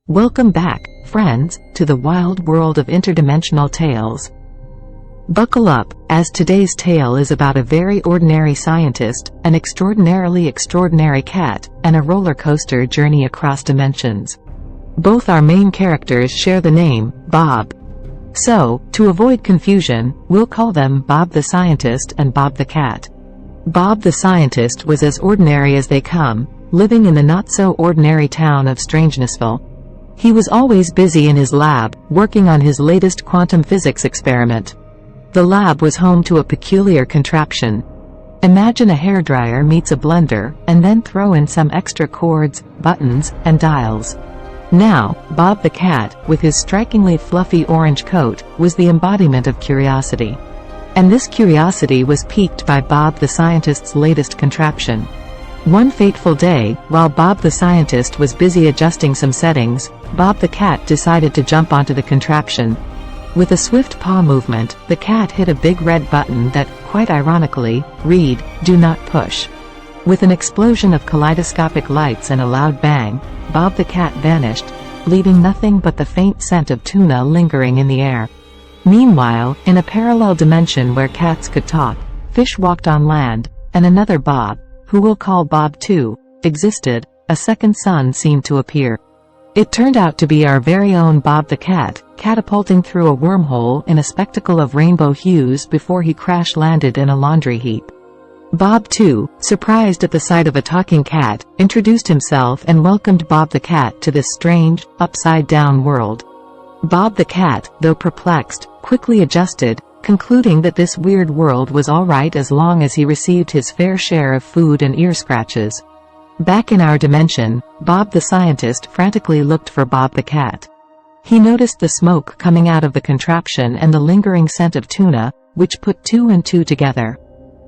Welcome back, friends, to the wild world of interdimensional tales. Buckle up, as today's tale is about a very ordinary scientist, an extraordinarily extraordinary cat, and a roller coaster journey across dimensions. Both our main characters share the name, Bob. So, to avoid confusion, we'll call them Bob the Scientist and Bob the Cat. Bob the Scientist was as ordinary as they come, living in the not-so-ordinary town of Strangenessville. He was always busy in his lab, working on his latest quantum physics experiment. The lab was home to a peculiar contraption. Imagine a hairdryer meets a blender, and then throw in some extra cords, buttons, and dials. Now, Bob the Cat, with his strikingly fluffy orange coat, was the embodiment of curiosity. And this curiosity was piqued by Bob the Scientist's latest contraption. One fateful day, while Bob the Scientist was busy adjusting some settings, Bob the Cat decided to jump onto the contraption. With a swift paw movement, the cat hit a big red button that, quite ironically, read, "Do not push." With an explosion of kaleidoscopic lights and a loud bang, Bob the Cat vanished, leaving nothing but the faint scent of tuna lingering in the air. Meanwhile, in a parallel dimension where cats could talk, fish walked on land, and another Bob, who we'll call Bob 2, existed. A second sun seemed to appear. It turned out to be our very own Bob the Cat, catapulting through a wormhole in a spectacle of rainbow hues before he crash-landed in a laundry heap. Bob 2, surprised at the sight of a talking cat, introduced himself and welcomed Bob the Cat to this strange, upside-down world. Bob the Cat, though perplexed, quickly adjusted, concluding that this weird world was alright as long as he received his fair share of food and ear scratches. Back in our dimension, Bob the Scientist frantically looked for Bob the Cat. He noticed the smoke coming out of the contraption and the lingering scent of tuna, which put two and two together.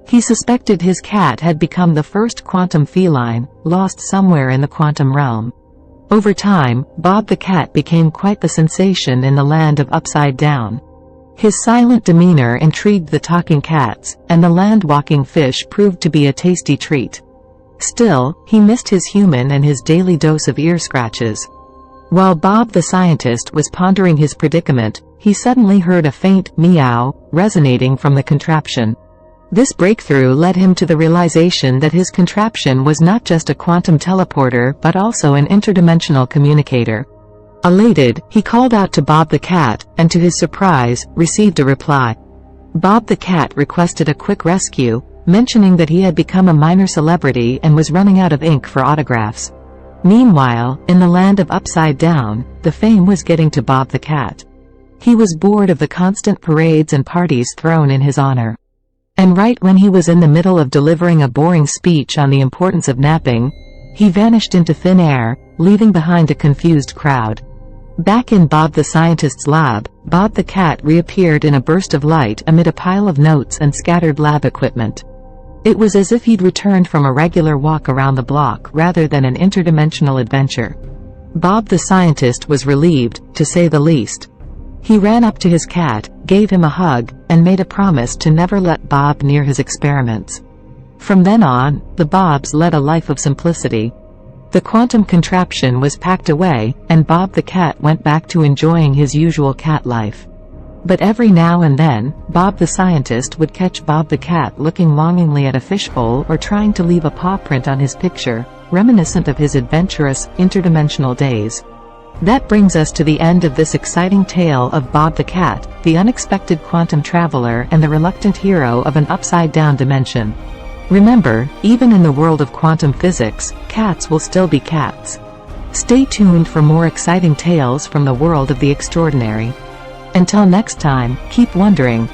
He suspected his cat had become the first quantum feline, lost somewhere in the quantum realm. Over time, Bob the Cat became quite the sensation in the land of Upside Down. His silent demeanor intrigued the talking cats, and the land-walking fish proved to be a tasty treat. Still, he missed his human and his daily dose of ear scratches. While Bob the Scientist was pondering his predicament, he suddenly heard a faint meow resonating from the contraption. This breakthrough led him to the realization that his contraption was not just a quantum teleporter but also an interdimensional communicator. Elated, he called out to Bob the Cat, and to his surprise, received a reply. Bob the Cat requested a quick rescue, mentioning that he had become a minor celebrity and was running out of ink for autographs. Meanwhile, in the land of Upside Down, the fame was getting to Bob the Cat. He was bored of the constant parades and parties thrown in his honor. And right when he was in the middle of delivering a boring speech on the importance of napping, he vanished into thin air, leaving behind a confused crowd. Back in Bob the Scientist's lab, Bob the Cat reappeared in a burst of light amid a pile of notes and scattered lab equipment. It was as if he'd returned from a regular walk around the block rather than an interdimensional adventure. Bob the Scientist was relieved, to say the least. He ran up to his cat, gave him a hug, and made a promise to never let Bob near his experiments. From then on, the Bobs led a life of simplicity. The quantum contraption was packed away, and Bob the Cat went back to enjoying his usual cat life. But every now and then, Bob the Scientist would catch Bob the Cat looking longingly at a fishbowl or trying to leave a paw print on his picture, reminiscent of his adventurous, interdimensional days. That brings us to the end of this exciting tale of Bob the Cat, the unexpected quantum traveler and the reluctant hero of an upside-down dimension. Remember, even in the world of quantum physics, cats will still be cats. Stay tuned for more exciting tales from the world of the extraordinary. Until next time, keep wondering,